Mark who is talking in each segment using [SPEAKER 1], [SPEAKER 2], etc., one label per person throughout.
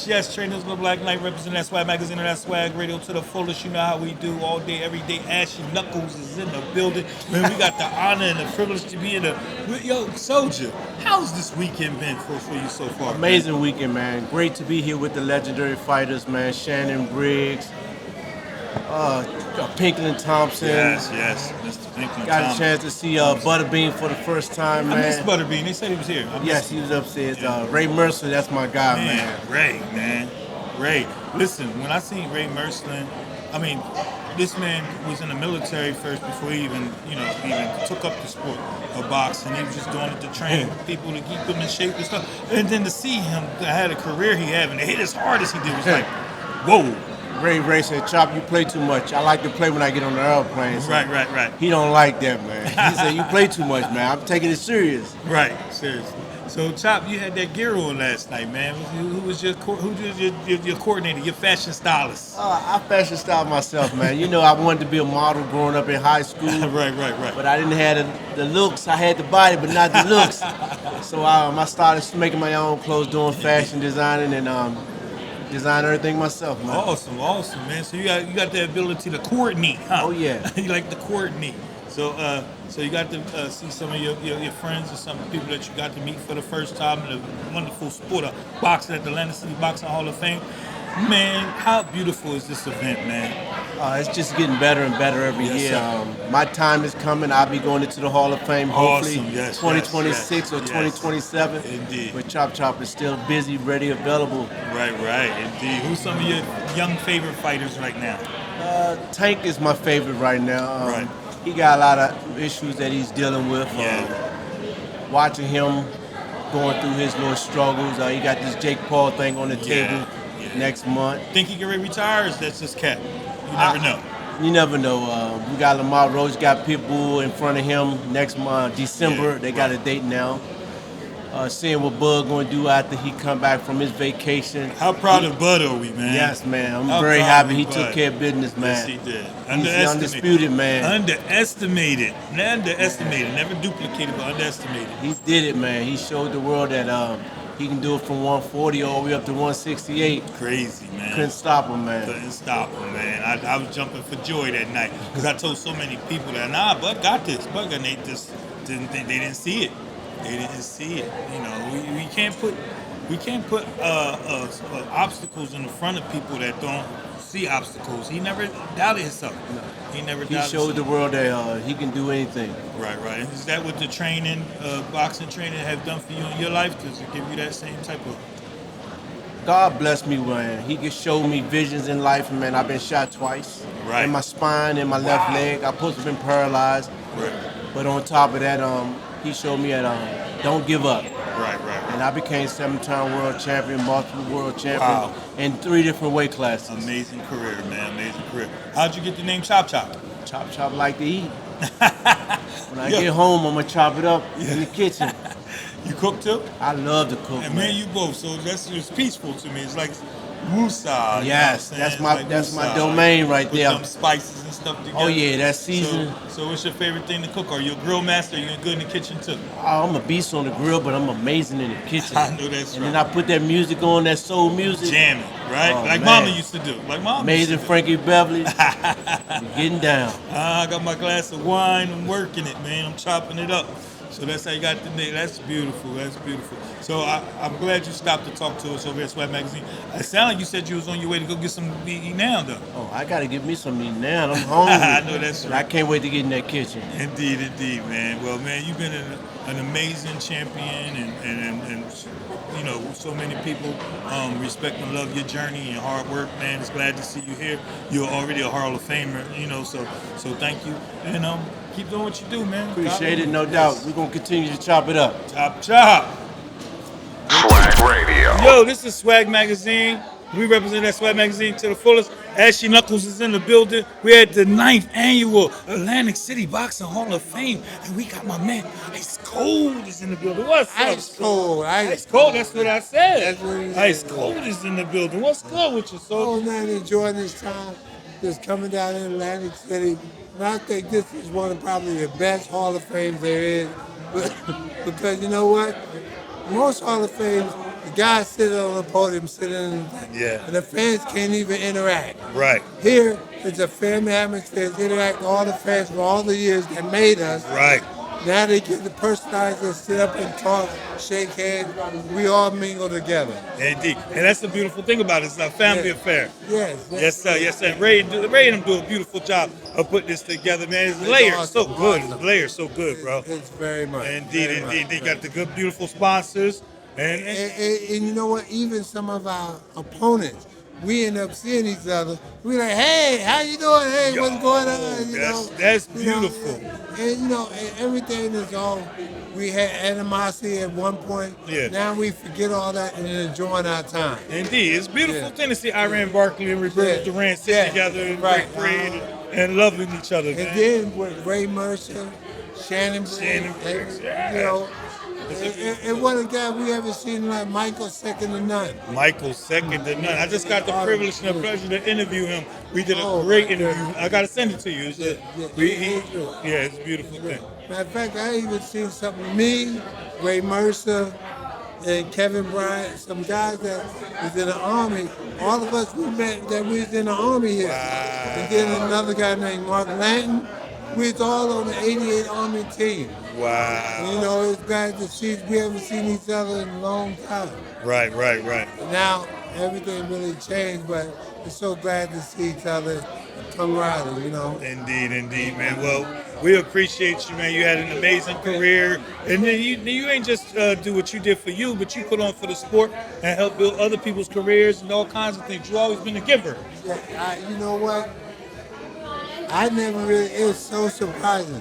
[SPEAKER 1] yes. Trainers of the Black Knight representing that Swag magazine and that Swag Radio to the fullest. You know how we do all day, every day. Ashy Knuckles is in the building. Man, we got the honor and the privilege to be in the. Yo, Soldier, how's this weekend been for you so far?
[SPEAKER 2] Amazing
[SPEAKER 1] man?
[SPEAKER 2] weekend, man. Great to be here with the legendary fighters, man. Shannon Briggs, Pinklin Thompson.
[SPEAKER 1] Yes, Mr. Pinklin
[SPEAKER 2] Got
[SPEAKER 1] Thompson.
[SPEAKER 2] a chance to see Butterbean for the first time, man.
[SPEAKER 1] I missed Butterbean. They said he was here.
[SPEAKER 2] Yes, he was upstairs. Ray Mercer, that's my guy, man.
[SPEAKER 1] Ray. Listen, when I seen Ray Mercer, I mean, this man was in the military first before he even took up the sport of boxing. He was just doing it to train people to keep them in shape and stuff. And then to see him had a career he had and to hit as hard as he did was like, whoa.
[SPEAKER 2] Ray said, Chop, you play too much. I like to play when I get on the airplane. So
[SPEAKER 1] Right.
[SPEAKER 2] He don't like that, man. He said, you play too much, man. I'm taking it serious.
[SPEAKER 1] Right, seriously. So, Chop, you had that gear on last night, man. Who was your coordinator, your fashion stylist?
[SPEAKER 2] I fashion styled myself, man. You know, I wanted to be a model growing up in high school.
[SPEAKER 1] Right.
[SPEAKER 2] But I didn't have the looks. I had the body, but not the looks. So I started making my own clothes, doing fashion designing, and design everything myself, man.
[SPEAKER 1] Awesome, man. So you got the ability to coordinate, huh?
[SPEAKER 2] Oh yeah.
[SPEAKER 1] You like to coordinate. So you got to see some of your friends or some people that you got to meet for the first time in the wonderful sport of boxing at the Atlantic City Boxing Hall of Fame. Man, how beautiful is this event, man?
[SPEAKER 2] It's just getting better and better every year. My time is coming. I'll be going into the Hall of Fame hopefully 2026 or 2027.
[SPEAKER 1] Indeed.
[SPEAKER 2] But Chop is still busy, ready, available.
[SPEAKER 1] Right, indeed. Who's some of your young favorite fighters right now?
[SPEAKER 2] Tank is my favorite right now.
[SPEAKER 1] Right.
[SPEAKER 2] He got a lot of issues that he's dealing with. Watching him going through his little struggles. He got this Jake Paul thing on the table next month.
[SPEAKER 1] Think he can retire, or is that just cap? You never know.
[SPEAKER 2] You never know. We got Lamar Roach, got Pitbull in front of him next month, December. They got a date now. Seeing what Bud going to do after he come back from his vacation.
[SPEAKER 1] How proud of Bud are we, man?
[SPEAKER 2] Yes, man. I'm very happy he took care of business, man.
[SPEAKER 1] Yes, he did.
[SPEAKER 2] He's undisputed, man.
[SPEAKER 1] Underestimated. Never duplicated, but underestimated.
[SPEAKER 2] He did it, man. He showed the world that he can do it from 140 all the way up to 168.
[SPEAKER 1] Crazy, man.
[SPEAKER 2] Couldn't stop him, man.
[SPEAKER 1] I was jumping for joy that night because I told so many people that, Bud got this. Bud, and they just didn't think, they didn't see it. They didn't see it. You know, we can't put obstacles in the front of people that don't see obstacles. He never doubted himself.
[SPEAKER 2] No.
[SPEAKER 1] He
[SPEAKER 2] showed the world that he can do anything.
[SPEAKER 1] Right. And is that what the training, boxing training, have done for you in your life? Does it give you that same type of?
[SPEAKER 2] God bless me, man. He can show me visions in life, man. I've been shot twice.
[SPEAKER 1] Right.
[SPEAKER 2] In my spine, in my left leg. I'm supposed to have been paralyzed.
[SPEAKER 1] Right.
[SPEAKER 2] But on top of that, he showed me that don't give up.
[SPEAKER 1] Right.
[SPEAKER 2] And I became 7-time world champion, multiple world champion in 3 different weight classes.
[SPEAKER 1] Amazing career, man. Amazing career. How'd you get the name Chop?
[SPEAKER 2] Chop like to eat. When I get home, I'm gonna chop it up in the kitchen.
[SPEAKER 1] You cook too?
[SPEAKER 2] I love to cook.
[SPEAKER 1] And man, you both. So that's just peaceful to me. It's like woosah.
[SPEAKER 2] Yes,
[SPEAKER 1] you know
[SPEAKER 2] that's my domain right there.
[SPEAKER 1] Put them spices and stuff together.
[SPEAKER 2] Oh yeah, that's seasoning.
[SPEAKER 1] So what's your favorite thing to cook? Are you a grill master? Are you good in the kitchen too?
[SPEAKER 2] I'm a beast on the grill, but I'm amazing in the kitchen.
[SPEAKER 1] I know that's
[SPEAKER 2] and
[SPEAKER 1] right.
[SPEAKER 2] And then I put that music on, that soul music.
[SPEAKER 1] Jamming, right?
[SPEAKER 2] Oh,
[SPEAKER 1] like
[SPEAKER 2] man.
[SPEAKER 1] Mama used to do.
[SPEAKER 2] Amazing Frankie Beverly. You're getting down.
[SPEAKER 1] I got my glass of wine. I'm working it, man. I'm chopping it up. So that's how you got the name. That's beautiful. So I'm glad you stopped to talk to us over at Swag Magazine. It sounded like you said you was on your way to go get some to eat now, though.
[SPEAKER 2] Oh, I got to get me some meat now. I'm hungry.
[SPEAKER 1] I know that's right.
[SPEAKER 2] I can't wait to get in that kitchen.
[SPEAKER 1] Indeed, man. Well, man, you've been an amazing champion, and you know, so many people respect and love your journey and hard work, man. It's glad to see you here. You're already a Hall of Famer, you know, so thank you. And keep doing what you do, man.
[SPEAKER 2] Appreciate it, no doubt. We're going to continue to chop it up.
[SPEAKER 1] Chop.
[SPEAKER 3] SWAGRadio.
[SPEAKER 1] Yo, this is Swag Magazine. We represent that Swag Magazine to the fullest. Ashy Knuckles is in the building. We're at the 9th annual Atlantic City Boxing Hall of Fame, and we got my man Ice Cold is in the building. What's up?
[SPEAKER 4] Ice Cold.
[SPEAKER 1] Ice Cold, that's what I said.
[SPEAKER 4] That's what he
[SPEAKER 1] Ice
[SPEAKER 4] said.
[SPEAKER 1] Cold is in the building. What's good with you,
[SPEAKER 4] Oh
[SPEAKER 1] soldier?
[SPEAKER 4] man, enjoying this time. Just coming down in Atlantic City. And I think this is one of probably the best Hall of Fames there is. Because you know what? Most Hall of Fames, the guys sitting on the podium, sitting in the thing, and the fans can't even interact.
[SPEAKER 1] Right.
[SPEAKER 4] Here, it's a family atmosphere. It's interact with all the fans for all the years that made us.
[SPEAKER 1] Right.
[SPEAKER 4] Now they get the personalized and sit up and talk, shake hands. We all mingle together.
[SPEAKER 1] Indeed. And that's the beautiful thing about it. It's a family affair.
[SPEAKER 4] Yes.
[SPEAKER 1] Yes, sir. Yes, sir. Ray and them do a beautiful job of putting this together, man. It's layered so
[SPEAKER 4] awesome,
[SPEAKER 1] good.
[SPEAKER 4] awesome.
[SPEAKER 1] It's layered so good, bro.
[SPEAKER 4] It's very much.
[SPEAKER 1] Indeed,
[SPEAKER 4] very
[SPEAKER 1] indeed.
[SPEAKER 4] much.
[SPEAKER 1] They got the good, beautiful sponsors. And
[SPEAKER 4] And you know what? Even some of our opponents, we end up seeing each other. We like, hey, how you doing? Hey,
[SPEAKER 1] Yo,
[SPEAKER 4] what's going on? You know,
[SPEAKER 1] that's
[SPEAKER 4] you know,
[SPEAKER 1] beautiful.
[SPEAKER 4] and you know, and everything is all. We had animosity at one point.
[SPEAKER 1] Yeah.
[SPEAKER 4] Now we forget all that and enjoying our time.
[SPEAKER 1] Indeed, it's a beautiful
[SPEAKER 4] Yeah.
[SPEAKER 1] thing to see Iran Barkley and Roberto Durant sit together and break bread and loving each other, man.
[SPEAKER 4] And then with Ray Mercer, Shannon
[SPEAKER 1] Briggs,
[SPEAKER 4] you know, and what a guy we ever seen like Michael second to none.
[SPEAKER 1] Michael second to none. I just got the privilege and the pleasure to interview him. We did a
[SPEAKER 4] Oh,
[SPEAKER 1] great
[SPEAKER 4] my
[SPEAKER 1] interview. I got to send it to you. It's it's a beautiful thing.
[SPEAKER 4] Matter of fact, I even seen something, me, Ray Mercer, and Kevin Bryant, some guys that was in the Army. All of us we met that we was in the Army here. And then another guy named Mark Lanton. We was all on the 88 Army team.
[SPEAKER 1] Wow.
[SPEAKER 4] You know, it's glad to see we haven't seen each other in a long time.
[SPEAKER 1] Right.
[SPEAKER 4] Now everything really changed, but we're so glad to see each other camaraderie, you know.
[SPEAKER 1] Indeed, man. Well, we appreciate you, man. You had an amazing career, and then you ain't just do what you did for you, but you put on for the sport and help build other people's careers and all kinds of things. You've always been a giver.
[SPEAKER 4] Yeah, you know what? I never really. It was so surprising.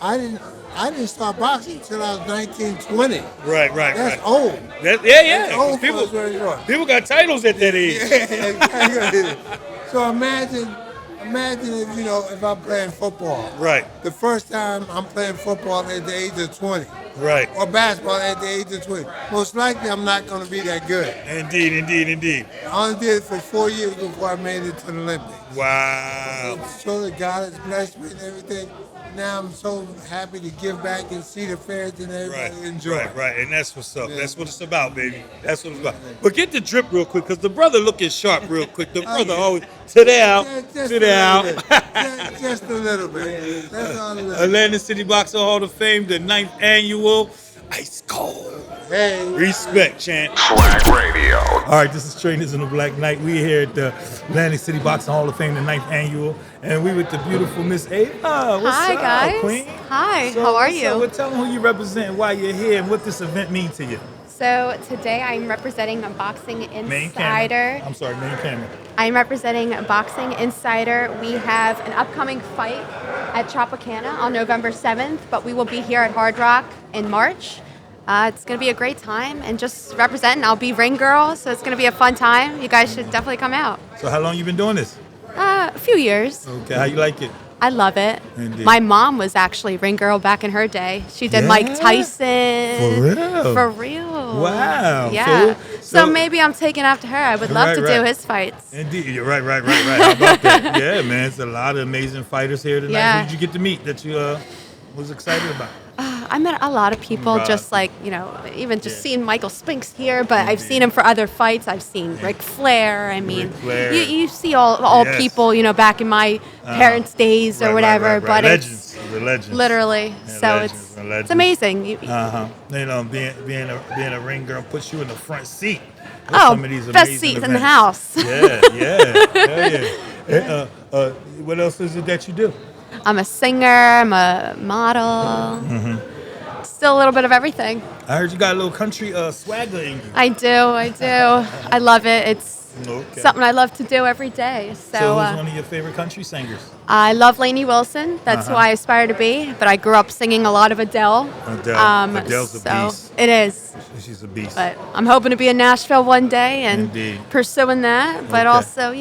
[SPEAKER 4] I didn't start boxing until I was 19, 20.
[SPEAKER 1] Right.
[SPEAKER 4] That's old.
[SPEAKER 1] Yeah.
[SPEAKER 4] That's old
[SPEAKER 1] People,
[SPEAKER 4] for us, right?
[SPEAKER 1] people got titles at that age.
[SPEAKER 4] Yeah. So imagine if if I'm playing football.
[SPEAKER 1] Right.
[SPEAKER 4] The first time I'm playing football at the age of 20.
[SPEAKER 1] Right.
[SPEAKER 4] Or basketball at the age of 20. Most likely I'm not going to be that good.
[SPEAKER 1] Indeed.
[SPEAKER 4] I only did it for 4 years before I made it to the Olympics.
[SPEAKER 1] Wow.
[SPEAKER 4] So that God has blessed me and everything. Now I'm so happy to give back and see the fans and everybody enjoy.
[SPEAKER 1] Right. And that's what's up.
[SPEAKER 4] Yeah.
[SPEAKER 1] That's what it's about, baby. That's what it's about. But get the drip real quick, because the brother looking sharp real quick. The brother always, today out.
[SPEAKER 4] Just a little bit. That's all it is.
[SPEAKER 1] Atlanta City Boxing Hall of Fame, the 9th annual. Ice cold.
[SPEAKER 4] Hey.
[SPEAKER 1] Respect, champ.
[SPEAKER 3] SWAGRadio.
[SPEAKER 1] All right, this is Trainers in the Black Knight. We're here at the Atlantic City Boxing Hall of Fame, the 9th annual, and we with the beautiful Miss Ava. What's
[SPEAKER 5] Hi,
[SPEAKER 1] up,
[SPEAKER 5] guys.
[SPEAKER 1] Queen?
[SPEAKER 5] Hi,
[SPEAKER 1] So,
[SPEAKER 5] how are
[SPEAKER 1] what's
[SPEAKER 5] you?
[SPEAKER 1] up? Well, tell them who you represent and why you're here and what this event means to you.
[SPEAKER 5] So today I'm representing a Boxing
[SPEAKER 1] Main camera.
[SPEAKER 5] Insider.
[SPEAKER 1] I'm sorry, main camera.
[SPEAKER 5] I'm representing a Boxing Insider. We have an upcoming fight at Tropicana on November 7th, but we will be here at Hard Rock in March. It's going to be a great time and just representing. I'll be ring girl, so it's going to be a fun time. You guys should definitely come out.
[SPEAKER 1] So how long you been doing this?
[SPEAKER 5] A few years.
[SPEAKER 1] Okay, how you like it?
[SPEAKER 5] I love it.
[SPEAKER 1] Indeed.
[SPEAKER 5] My mom was actually ring girl back in her day. She did Mike
[SPEAKER 1] Yeah?
[SPEAKER 5] Tyson.
[SPEAKER 1] For real?
[SPEAKER 5] For real.
[SPEAKER 1] Wow.
[SPEAKER 5] Yeah.
[SPEAKER 1] So-
[SPEAKER 5] So maybe I'm taking after her. I would love to do his fights.
[SPEAKER 1] Indeed, you're right. How about that? Yeah, man, it's a lot of amazing fighters here tonight.
[SPEAKER 5] Yeah.
[SPEAKER 1] Who did you get to meet that you was excited about?
[SPEAKER 5] I met a lot of people,
[SPEAKER 1] Right.
[SPEAKER 5] just like, even just
[SPEAKER 1] Yeah.
[SPEAKER 5] seeing Michael Spinks here, but I've seen him for other fights. I've seen Ric Flair. I mean,
[SPEAKER 1] Ric Flair.
[SPEAKER 5] you see all
[SPEAKER 1] Yes.
[SPEAKER 5] people, back in my parents' days or whatever,
[SPEAKER 1] Right.
[SPEAKER 5] but
[SPEAKER 1] Legends.
[SPEAKER 5] it's
[SPEAKER 1] The legends.
[SPEAKER 5] literally,
[SPEAKER 1] Yeah,
[SPEAKER 5] so
[SPEAKER 1] legends, the legends.
[SPEAKER 5] it's amazing.
[SPEAKER 1] Being a ring girl puts you in the front seat. with
[SPEAKER 5] Oh,
[SPEAKER 1] some of these
[SPEAKER 5] best
[SPEAKER 1] amazing
[SPEAKER 5] seats in the
[SPEAKER 1] events.
[SPEAKER 5] house.
[SPEAKER 1] Yeah. What else is it that you do?
[SPEAKER 5] I'm a singer, I'm a model, still a little bit of everything.
[SPEAKER 1] I heard you got a little country swagger in you.
[SPEAKER 5] I do. I love it. It's
[SPEAKER 1] Okay.
[SPEAKER 5] something I love to do every day.
[SPEAKER 1] So
[SPEAKER 5] So
[SPEAKER 1] who's one of your favorite country singers?
[SPEAKER 5] I love Lainey Wilson. That's who I aspire to be. But I grew up singing a lot of Adele.
[SPEAKER 1] Adele's a
[SPEAKER 5] so
[SPEAKER 1] beast.
[SPEAKER 5] It is.
[SPEAKER 1] She's a beast.
[SPEAKER 5] But I'm hoping to be in Nashville one day and
[SPEAKER 1] Indeed.
[SPEAKER 5] pursuing that. But
[SPEAKER 1] Okay.
[SPEAKER 5] also,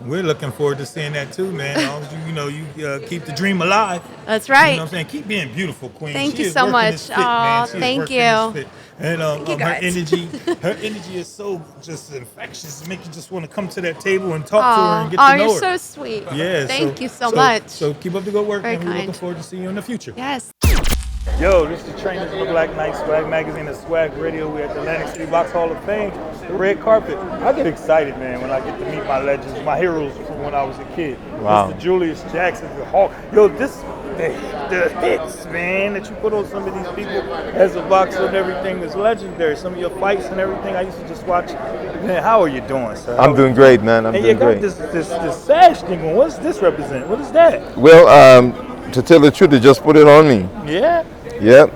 [SPEAKER 1] We're looking forward to seeing that too, man. As long as you keep the dream alive.
[SPEAKER 5] that's
[SPEAKER 1] You know
[SPEAKER 5] right.
[SPEAKER 1] what I'm saying? Keep being beautiful, Queen.
[SPEAKER 5] Thank
[SPEAKER 1] She
[SPEAKER 5] you
[SPEAKER 1] is
[SPEAKER 5] so
[SPEAKER 1] working
[SPEAKER 5] much.
[SPEAKER 1] this fit, man.
[SPEAKER 5] Aw,
[SPEAKER 1] She is
[SPEAKER 5] thank
[SPEAKER 1] working
[SPEAKER 5] you.
[SPEAKER 1] this fit. And
[SPEAKER 5] you,
[SPEAKER 1] her
[SPEAKER 5] guys.
[SPEAKER 1] energy is so just infectious. It makes you just want to come to that table and talk to her and get
[SPEAKER 5] Oh,
[SPEAKER 1] to know
[SPEAKER 5] you're
[SPEAKER 1] her.
[SPEAKER 5] so sweet.
[SPEAKER 1] Yeah.
[SPEAKER 5] Thank you so much.
[SPEAKER 1] So keep up the good work,
[SPEAKER 5] Very
[SPEAKER 1] and we're looking
[SPEAKER 5] kind.
[SPEAKER 1] forward to seeing you in the future.
[SPEAKER 5] Yes.
[SPEAKER 1] Yo, this is the Trainers of the Black Knight, Swag Magazine, and SWAGRadio. We're at the Atlantic City Box Hall of Fame, the red carpet. I get excited, man, when I get to meet my legends, my heroes from when I was a kid.
[SPEAKER 3] Wow.
[SPEAKER 1] Mr. Julius Jackson, the Hawk. Yo, the hits, man, that you put on some of these people as a boxer and everything is legendary. Some of your fights and everything, I used to just watch. Man, how are you doing, sir?
[SPEAKER 3] I'm doing great, man. I'm doing great.
[SPEAKER 1] And you got this sash thing on. What does this represent? What is that?
[SPEAKER 3] Well, to tell the truth, they just put it on me.
[SPEAKER 1] Yeah?
[SPEAKER 3] Yep.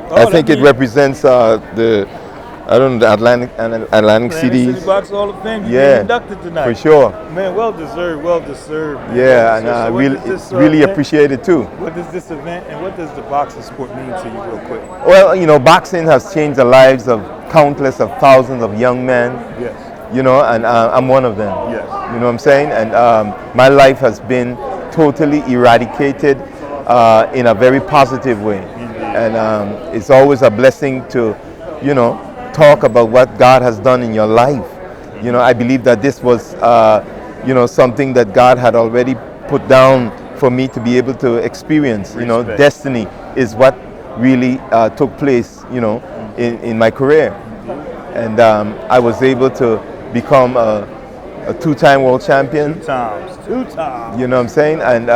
[SPEAKER 1] Oh,
[SPEAKER 3] I think it represents the Atlantic City.
[SPEAKER 1] City Box Hall of Fame. You
[SPEAKER 3] Yeah,
[SPEAKER 1] inducted tonight.
[SPEAKER 3] for sure.
[SPEAKER 1] Man, well deserved. Man.
[SPEAKER 3] Yeah, and
[SPEAKER 1] So
[SPEAKER 3] I
[SPEAKER 1] what
[SPEAKER 3] really,
[SPEAKER 1] does this,
[SPEAKER 3] really
[SPEAKER 1] event-
[SPEAKER 3] appreciate it too.
[SPEAKER 1] What does this event and what does the boxing sport mean to you, real quick?
[SPEAKER 3] Well, you know, boxing has changed the lives of countless of thousands of young men.
[SPEAKER 1] Yes.
[SPEAKER 3] You know, and I'm one of them.
[SPEAKER 1] Yes.
[SPEAKER 3] You know what I'm saying? And my life has been totally eradicated in a very positive way. And it's always a blessing to, you know, talk about what God has done in your life. You know, I believe that this was, you know, something that God had already put down for me to be able to experience. You know, destiny is what really took place, you know, in my career. And I was able to become a two-time world champion.
[SPEAKER 1] Two times.
[SPEAKER 3] You know what I'm saying? And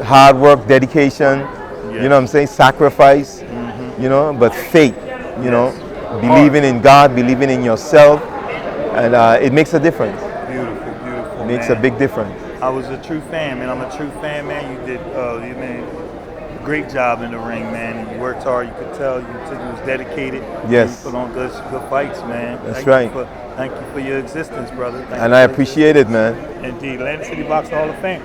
[SPEAKER 3] hard work, dedication, you know what I'm saying? Sacrifice, you know, but faith, you know, believing in God, believing in yourself, and it makes a difference.
[SPEAKER 1] Beautiful.
[SPEAKER 3] It makes a big difference.
[SPEAKER 1] I was a true fan, man. I'm a true fan, man. You did, you made a great job in the ring, man. And you worked hard. You could tell you was dedicated.
[SPEAKER 3] Yes.
[SPEAKER 1] You put on good fights, man.
[SPEAKER 3] That's right.
[SPEAKER 1] Thank you for your existence, brother.
[SPEAKER 3] And I appreciate it, man.
[SPEAKER 1] Indeed. Atlantic City Boxing Hall of Fame.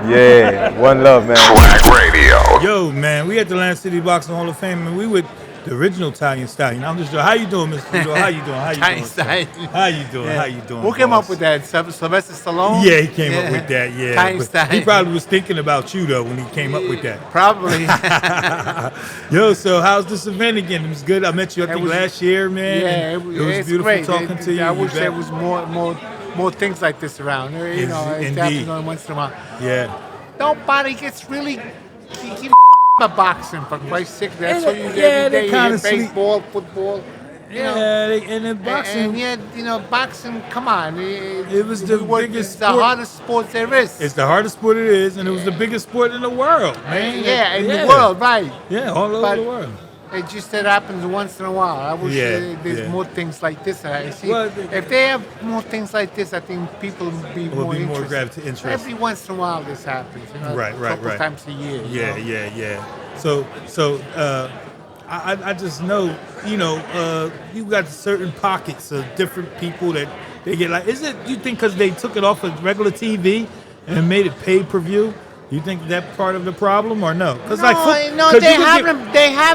[SPEAKER 3] Yeah, one love, man.
[SPEAKER 6] SWAGRadio.
[SPEAKER 1] Yo, man, we at the Atlantic City Boxing Hall of Fame, and we with the original Italian Stallion. I'm just, how you doing, Mr. Vito? How you doing?
[SPEAKER 7] Italian Stallion.
[SPEAKER 1] How you doing? How you doing?
[SPEAKER 7] Who came
[SPEAKER 1] boss?
[SPEAKER 7] up with that? Sylvester Stallone?
[SPEAKER 1] Yeah, he came up with that. Yeah,
[SPEAKER 7] Italian
[SPEAKER 1] But
[SPEAKER 7] Stallion.
[SPEAKER 1] he probably was thinking about you though when he came up with that.
[SPEAKER 7] Probably.
[SPEAKER 1] Yo, so how's this event again? It was good. I met you I think last year, man.
[SPEAKER 7] Yeah,
[SPEAKER 1] and it was
[SPEAKER 7] it's
[SPEAKER 1] beautiful
[SPEAKER 7] great.
[SPEAKER 1] talking to you.
[SPEAKER 7] I
[SPEAKER 1] You
[SPEAKER 7] wish there
[SPEAKER 1] back.
[SPEAKER 7] was more things like this around. You know, it happens only once in a while.
[SPEAKER 1] Yeah.
[SPEAKER 7] Nobody gets really keep about boxing, for Christ's sake. That's what you get
[SPEAKER 1] Yeah,
[SPEAKER 7] every
[SPEAKER 1] they
[SPEAKER 7] day. You
[SPEAKER 1] kinda
[SPEAKER 7] get baseball, football. You know.
[SPEAKER 1] And then boxing.
[SPEAKER 7] And yet, you know, boxing, come on.
[SPEAKER 1] It was the biggest
[SPEAKER 7] It's the
[SPEAKER 1] sport.
[SPEAKER 7] hardest sport there is.
[SPEAKER 1] It's the hardest sport it is, and it was the biggest sport in the world, man.
[SPEAKER 7] Yeah, in the world, right.
[SPEAKER 1] Yeah, all over
[SPEAKER 7] But
[SPEAKER 1] the world.
[SPEAKER 7] It just that happens once in a while. I wish there's more things like this. I see.
[SPEAKER 1] Well,
[SPEAKER 7] if they have more things like this, I think people will be more interested. Every once in a while, this happens. You know,
[SPEAKER 1] Right.
[SPEAKER 7] a couple times a year.
[SPEAKER 1] Yeah. So I just know, you know, you got certain pockets of different people that they get like. Is it? You think because they took it off of regular TV and made it pay-per-view? You think that part of the problem or no? Because
[SPEAKER 7] they have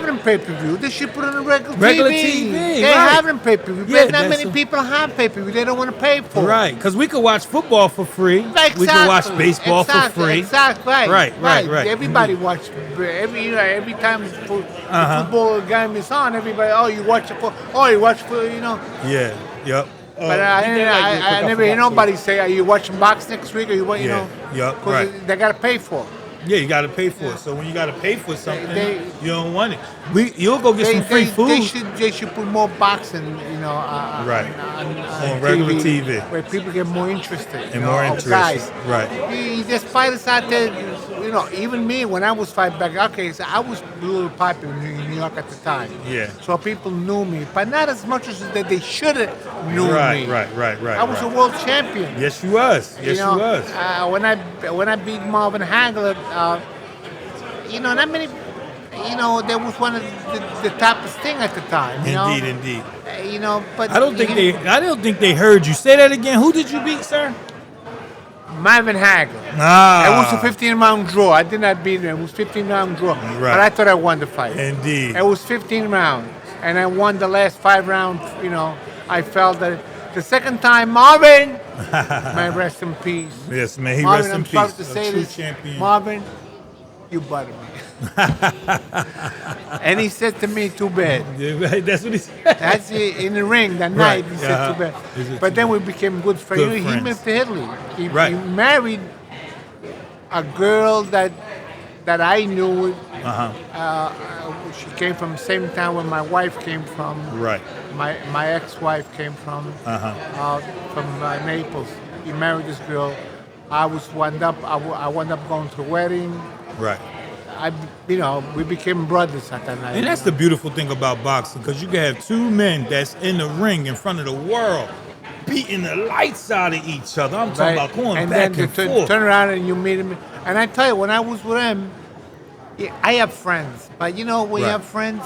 [SPEAKER 7] them pay-per-view. They should put it on regular TV. They have them pay-per-view.
[SPEAKER 1] Yeah,
[SPEAKER 7] but not many people have pay-per-view. They don't want to pay for it.
[SPEAKER 1] Right, because we could watch football for free.
[SPEAKER 7] Exactly.
[SPEAKER 1] We could watch baseball for free.
[SPEAKER 7] Exactly.
[SPEAKER 1] Right.
[SPEAKER 7] Everybody watch every time football game is on. Everybody, you watch it for. You watch for. You know.
[SPEAKER 1] Yeah. Yep.
[SPEAKER 7] But I never hear nobody say, "Are you watching box next week?" Or you want, you know, because they gotta pay for it.
[SPEAKER 1] Yeah, you gotta pay for it. So when you gotta pay for something, you don't want it. You'll go get some free food.
[SPEAKER 7] They should put more boxing, you know,
[SPEAKER 1] on regular TV,
[SPEAKER 7] where people get more interested.
[SPEAKER 1] And more interested.
[SPEAKER 7] Guys,
[SPEAKER 1] right?
[SPEAKER 7] There's fighters out there, you know. Even me, when I was fighting back, so I was a little popular in New York at the time.
[SPEAKER 1] Yeah.
[SPEAKER 7] So people knew me, but not as much as that they should have knew me.
[SPEAKER 1] Right.
[SPEAKER 7] I was a world champion.
[SPEAKER 1] Yes, you was.
[SPEAKER 7] You know, when I beat Marvin Hagler, you know, not many. You know, that was one of the toppest thing at the time.
[SPEAKER 1] Indeed.
[SPEAKER 7] You know, but
[SPEAKER 1] I don't think they heard you. Say that again. Who did you beat, sir?
[SPEAKER 7] Marvin Hagler. It was a 15-round draw. I did not beat him. It was 15-round draw.
[SPEAKER 1] Right.
[SPEAKER 7] But I thought I won the fight.
[SPEAKER 1] Indeed.
[SPEAKER 7] It was 15 rounds, and I won the last 5 rounds. You know, I felt that the second time, Marvin, may rest in peace.
[SPEAKER 1] Yes, man. He
[SPEAKER 7] Marvin,
[SPEAKER 1] rest in
[SPEAKER 7] I'm
[SPEAKER 1] peace.
[SPEAKER 7] sorry to say
[SPEAKER 1] true
[SPEAKER 7] this,
[SPEAKER 1] champion.
[SPEAKER 7] Marvin, you buttered me. And he said to me, too bad.
[SPEAKER 1] Yeah, that's what he said.
[SPEAKER 7] That's it, in the ring that night. He said, too bad. But then we became good friends.
[SPEAKER 1] Good
[SPEAKER 7] He
[SPEAKER 1] friends.
[SPEAKER 7] moved to Italy. He married a girl that that I knew. She came from the same town where my wife came from.
[SPEAKER 1] Right.
[SPEAKER 7] My ex-wife came from Naples. He married this girl. I wound up going to the wedding.
[SPEAKER 1] Right.
[SPEAKER 7] We became brothers at that night.
[SPEAKER 1] And that's the beautiful thing about boxing, because you can have two men that's in the ring in front of the world, beating the lights out of each other. I'm talking about going
[SPEAKER 7] and
[SPEAKER 1] back
[SPEAKER 7] then
[SPEAKER 1] and forth.
[SPEAKER 7] Turn around and you meet him. And I tell you, when I was with him, I have friends. But when you have friends,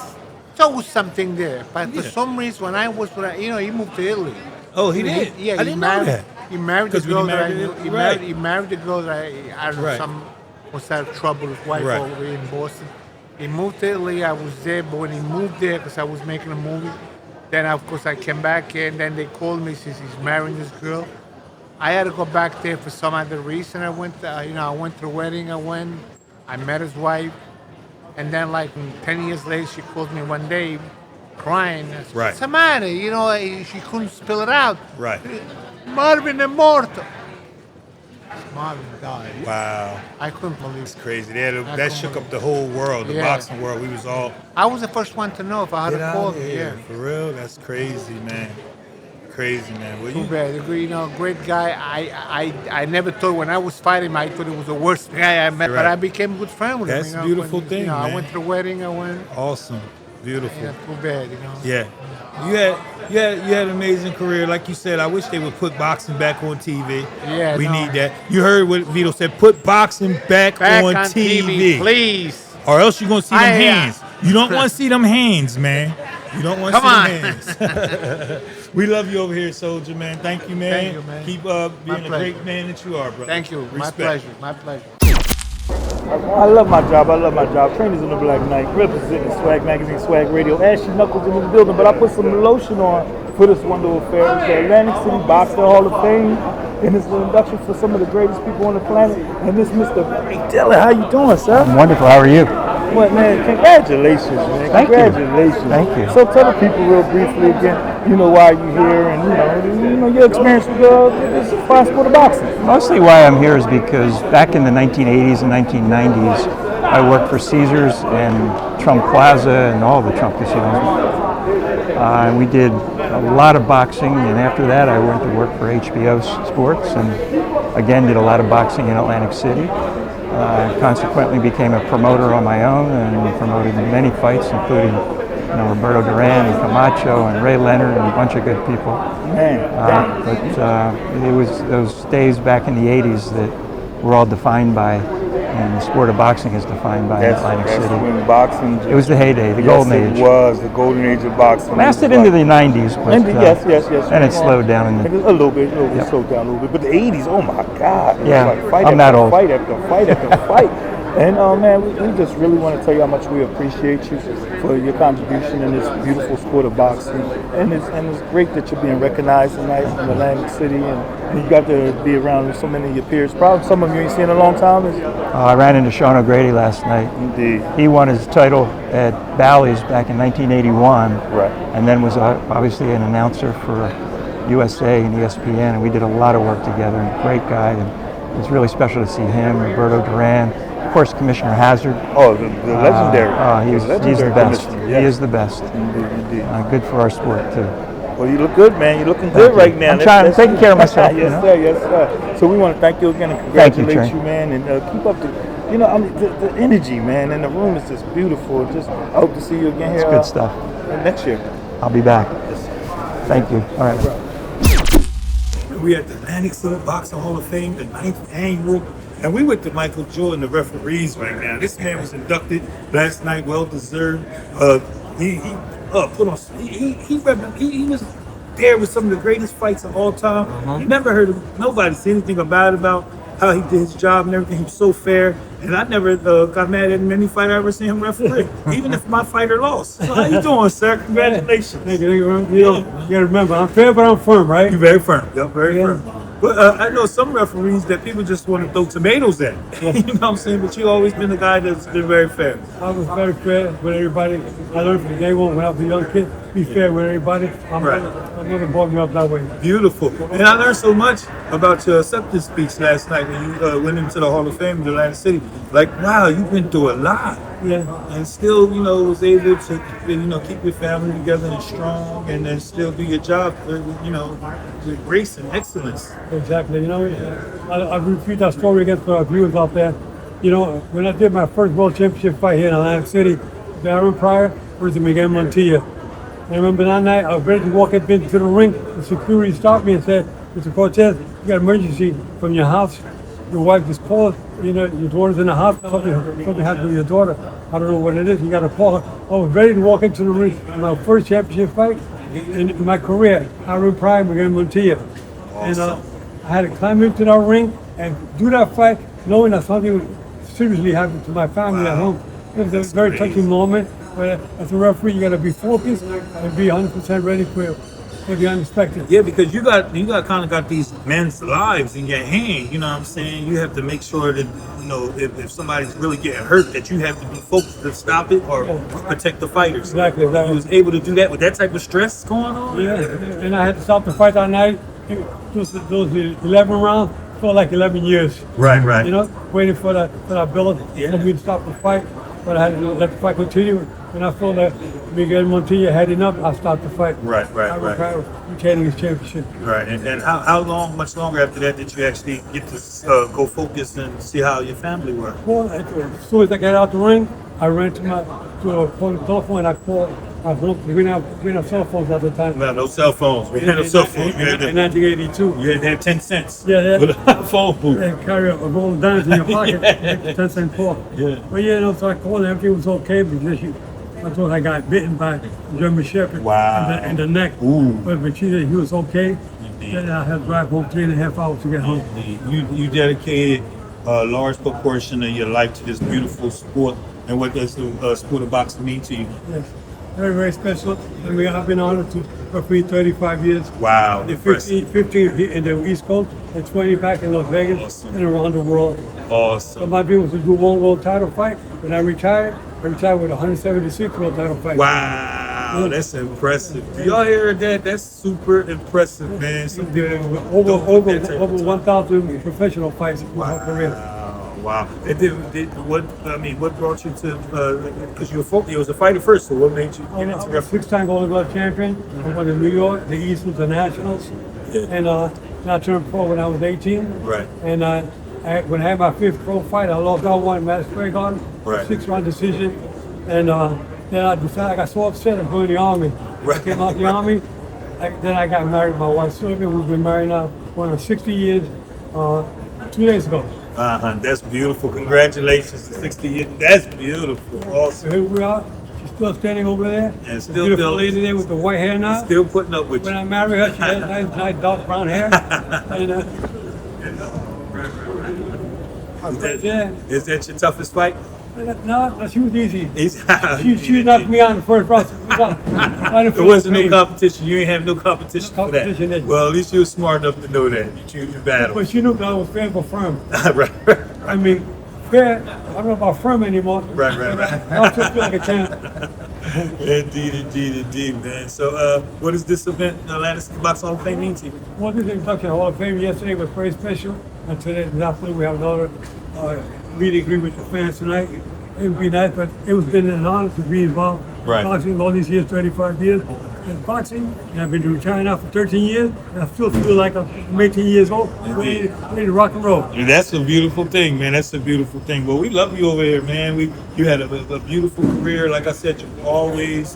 [SPEAKER 7] there's always something there. But for some reason, when I was with him, he moved to Italy.
[SPEAKER 1] Oh, he did? I didn't know that.
[SPEAKER 7] He married the girl that I knew.
[SPEAKER 1] Right.
[SPEAKER 7] He married the girl that I don't know, was having trouble with his wife over in Boston. He moved to Italy. I was there, but when he moved there, because I was making a movie, then of course I came back here, and then they called me since he's marrying this girl. I had to go back there for some other reason. I went, I went to the wedding. I met his wife, and then 10 years later, she called me one day, crying. I said, "What's the matter?" She couldn't spill it out.
[SPEAKER 1] Right.
[SPEAKER 7] Marvin è morto. Marvin died.
[SPEAKER 1] Wow.
[SPEAKER 7] I couldn't believe it.
[SPEAKER 1] It's crazy. That shook up the whole world, the boxing world. We was all...
[SPEAKER 7] I was the first one to know if I had a call. Yeah.
[SPEAKER 1] For real? That's crazy, man. Crazy, man.
[SPEAKER 7] Too bad. Great guy. I never thought when I was fighting him, I thought it was the worst guy I met, but I became a good friend with him.
[SPEAKER 1] That's a beautiful thing, man.
[SPEAKER 7] I went to the wedding.
[SPEAKER 1] Awesome. Beautiful.
[SPEAKER 7] Yeah, too bad,
[SPEAKER 1] Yeah. You had an amazing career. Like you said, I wish they would put boxing back on TV.
[SPEAKER 7] Yeah,
[SPEAKER 1] we need that. You heard what Vito said. Put boxing back on TV.
[SPEAKER 7] Please.
[SPEAKER 1] Or else you're going to see them hands. You don't want to see them hands, man. You don't want to see them hands. We love you over here, Soldier, man. Thank you, man.
[SPEAKER 7] Thank you, man.
[SPEAKER 1] Keep being a great man that you are, brother.
[SPEAKER 7] Thank you.
[SPEAKER 1] Respect.
[SPEAKER 7] My pleasure.
[SPEAKER 6] I love my job. Trainers in the Black Knight, representing Swag Magazine, Swag Radio. Ashy Knuckles in the building, but I put some lotion on for this wonderful affair. It's the Atlantic City Boxing Hall of Fame, and it's the induction for some of the greatest people on the planet. And this Mr. Dillon, how you doing, sir?
[SPEAKER 8] I'm wonderful. How are you?
[SPEAKER 6] What, man? Congratulations, man.
[SPEAKER 8] Thank
[SPEAKER 6] Congratulations.
[SPEAKER 8] you. Thank you.
[SPEAKER 6] So tell the people real briefly again, why you're here, and your experience with this fine sport of boxing.
[SPEAKER 8] Mostly why I'm here is because back in the 1980s and 1990s, I worked for Caesars and Trump Plaza and all the Trump casinos. We did a lot of boxing, and after that I went to work for HBO Sports and again did a lot of boxing in Atlantic City. Consequently became a promoter on my own and promoted many fights, including Roberto Duran and Camacho and Ray Leonard and a bunch of good people. But it was those days back in the 80s that were all defined by, and the sport of boxing is defined by Atlantic City.
[SPEAKER 6] When boxing
[SPEAKER 8] It was the heyday, the golden age.
[SPEAKER 6] It was the golden age of boxing.
[SPEAKER 8] Lasted into the 90s, but
[SPEAKER 6] yes.
[SPEAKER 8] and it slowed down.
[SPEAKER 6] A little bit, slowed down a little bit. But the 80s, oh my God.
[SPEAKER 8] Yeah,
[SPEAKER 6] fight
[SPEAKER 8] I'm not old.
[SPEAKER 6] Fight after fight after fight. And man, we just really want to tell you how much we appreciate you for your contribution in this beautiful sport of boxing. And it's great that you're being recognized tonight in Atlantic City, and you got to be around so many of your peers. Probably some of you ain't seen in a long time.
[SPEAKER 8] I ran into Sean O'Grady last night.
[SPEAKER 6] Indeed.
[SPEAKER 8] He won his title at Bally's back in 1981.
[SPEAKER 6] Right.
[SPEAKER 8] And then was obviously an announcer for USA and ESPN, and we did a lot of work together. And great guy, and it was really special to see him, Roberto Duran. Of course, Commissioner Hazard.
[SPEAKER 6] Oh, the legendary.
[SPEAKER 8] He's the best.
[SPEAKER 6] Yes.
[SPEAKER 8] He is the best.
[SPEAKER 6] Indeed.
[SPEAKER 8] Good for our sport, too.
[SPEAKER 6] Well, you look good, man. You're looking good right now.
[SPEAKER 8] I'm taking care of myself.
[SPEAKER 6] Yes, sir. So we want to thank you again and congratulate you, man. And keep up the energy, man. And the room is just beautiful. Just I hope to see you again here.
[SPEAKER 8] It's good stuff.
[SPEAKER 6] Next year.
[SPEAKER 8] I'll be back. Thank you. All right.
[SPEAKER 1] We at the Atlantic City Boxing Hall of Fame, the 9th annual. And we with the Michael Jordan, the referees right now. This man was inducted last night, well deserved. He was there with some of the greatest fights of all time. You never heard of nobody say anything about how he did his job and everything. He was so fair, and I never got mad at any fighter I ever seen him referee, even if my fighter lost. So how you doing, sir? Congratulations.
[SPEAKER 9] Thank you. You gotta remember, I'm fair, but I'm firm, right?
[SPEAKER 1] You're very firm. Yep, very firm.
[SPEAKER 6] But I know some referees that people just want to throw tomatoes at. You know what I'm saying? But you've always been the guy that's been very fair.
[SPEAKER 9] I was very fair with everybody. I learned from day one when I was a young kid, be fair with everybody. I'm never brought me up that way.
[SPEAKER 6] Beautiful. And I learned so much about your acceptance speech last night when you went into the Hall of Fame in Atlantic City. Like, wow, you've been through a lot.
[SPEAKER 9] Yeah.
[SPEAKER 6] And still, was able to, keep your family together and strong and then still do your job, with grace and excellence.
[SPEAKER 9] Exactly. I repeat that story again for our viewers out there. When I did my first World Championship fight here in Atlantic City, Darren Pryor versus Miguel Montilla. I remember that night, I was ready to walk up into the ring. The security stopped me and said, Mr. Cortez, you got an emergency from your house. Your wife just called, your daughter's in the hospital, something happened to your daughter. I don't know what it is, you got to call her. I was ready to walk into the ring in my first championship fight in my career, Darren Pryor, Miguel Montilla. And I had to climb into that ring and do that fight, knowing that something seriously happened to my family at home. It was a very touching moment. But as a referee, you got to be focused and be 100% ready for the unexpected.
[SPEAKER 6] Yeah, because you got these men's lives in your hand. You know what I'm saying? You have to make sure that if somebody's really getting hurt, that you have to be focused to stop it or protect the fighters.
[SPEAKER 9] Exactly.
[SPEAKER 6] You was able to do that with that type of stress going on.
[SPEAKER 9] Yeah, and I had to stop the fight that night. Those 11 rounds felt like 11 years.
[SPEAKER 6] Right.
[SPEAKER 9] Waiting for that ability for me to stop the fight, but I had to let the fight continue. When I felt that Miguel Montilla had enough, I stopped the fight.
[SPEAKER 6] Right.
[SPEAKER 9] Retaining his championship.
[SPEAKER 6] Right, and how much longer after that did you actually get to go focus and see how your family were?
[SPEAKER 9] Well, as soon as I got out the ring, I ran to a telephone and I called. We didn't have cell phones at the time.
[SPEAKER 6] No cell phones. We had no cell phones.
[SPEAKER 9] In 1982.
[SPEAKER 6] You had to have 10 cents.
[SPEAKER 9] Yeah.
[SPEAKER 6] With a phone booth.
[SPEAKER 9] And carry a roll of dimes in your pocket, 10 cent pour.
[SPEAKER 6] Yeah.
[SPEAKER 9] But so I called and everything was okay because I thought I got bitten by a German Shepherd in the neck.
[SPEAKER 6] Ooh.
[SPEAKER 9] But she said he was okay. Then I had to drive home 3.5 hours to get home.
[SPEAKER 6] You dedicated a large proportion of your life to this beautiful sport. And what does the sport of boxing mean to you?
[SPEAKER 9] Yes. Very, very special. I've been honored to referee 35 years.
[SPEAKER 6] Wow.
[SPEAKER 9] 15 here in the East Coast and 20 back in Las Vegas and around the world.
[SPEAKER 6] Awesome.
[SPEAKER 9] So my dream was to do one world title fight. When I retired with 176 world title fights.
[SPEAKER 6] Wow, that's impressive. Do y'all hear that? That's super impressive, man.
[SPEAKER 9] Over 1,000 professional fights in my career.
[SPEAKER 6] Wow. What brought you to, because you was a fighter first, so what made you get into
[SPEAKER 9] refereeing? 6-time Golden Glove champion. I won in New York, the East Internationals. And I turned pro when I was 18.
[SPEAKER 6] Right.
[SPEAKER 9] And when I had my 5th pro fight, I lost out one match, Garden,
[SPEAKER 6] right.
[SPEAKER 9] 6-round decision. And then I decided, I got so upset of going to the Army.
[SPEAKER 6] Right.
[SPEAKER 9] I came out the Army. Then I got married to my wife, Sylvia. We've been married now for 60 years, 2 days ago.
[SPEAKER 6] That's beautiful. Congratulations to 60 years. That's beautiful. Awesome.
[SPEAKER 9] Here we are. She's still standing over there.
[SPEAKER 6] And still
[SPEAKER 9] beautiful lady there with the white hair now.
[SPEAKER 6] Still putting up with you.
[SPEAKER 9] When I married her, she had nice dark brown hair. And,
[SPEAKER 6] is that your toughest fight?
[SPEAKER 9] No, she was easy. She knocked me out in the first round.
[SPEAKER 6] There wasn't no competition. You ain't have no competition for that. Well, at least you were smart enough to know that. You choose your battle.
[SPEAKER 9] But she knew that I was fair but firm.
[SPEAKER 6] Right.
[SPEAKER 9] I mean, fair, I don't know about firm anymore.
[SPEAKER 6] Right.
[SPEAKER 9] I still feel like a champ.
[SPEAKER 6] Indeed, man. So, what does this event, the Atlantic City Box Hall of Fame, mean to you?
[SPEAKER 9] Well, this induction Hall of Fame yesterday was very special. And today, this afternoon, we have another meet and greet with the fans tonight. It would be nice, but it was been an honor to be involved in boxing all these years, 35 years in boxing. And I've been retired now for 13 years, and I still feel like I'm 18 years old, ready to rock and roll.
[SPEAKER 6] That's a beautiful thing, man. That's a beautiful thing. Well, we love you over here, man. You had a beautiful career. Like I said, you always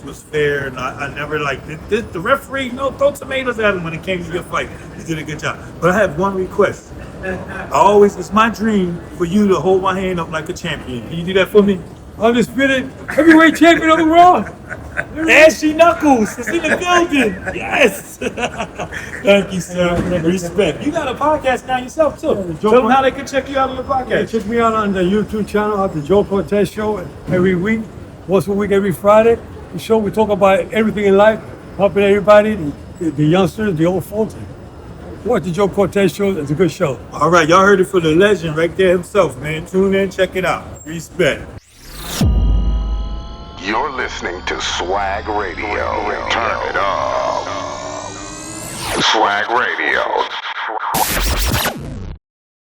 [SPEAKER 6] was fair, and I never the referee. No, throw tomatoes at him when it came to your fight. You did a good job. But I have one request. It's my dream for you to hold my hand up like a champion. Can you do that for me?
[SPEAKER 9] Undisputed heavyweight champion of the world.
[SPEAKER 6] Ashy Knuckles is in the building. Yes. Thank you, sir. Respect. You got a podcast now yourself, too. Tell them how they can check you out on the podcast.
[SPEAKER 9] Check me out on the YouTube channel of the Joe Cortez Show every week. Once a week, every Friday. The show, we talk about everything in life, helping everybody, the youngsters, the old folks. Watch the Joe Cortez show. It's a good show.
[SPEAKER 6] All right, y'all heard it from the legend right there himself, man. Tune in, check it out. Respect.
[SPEAKER 10] You're listening to Swag Radio. Turn it up. Swag Radio.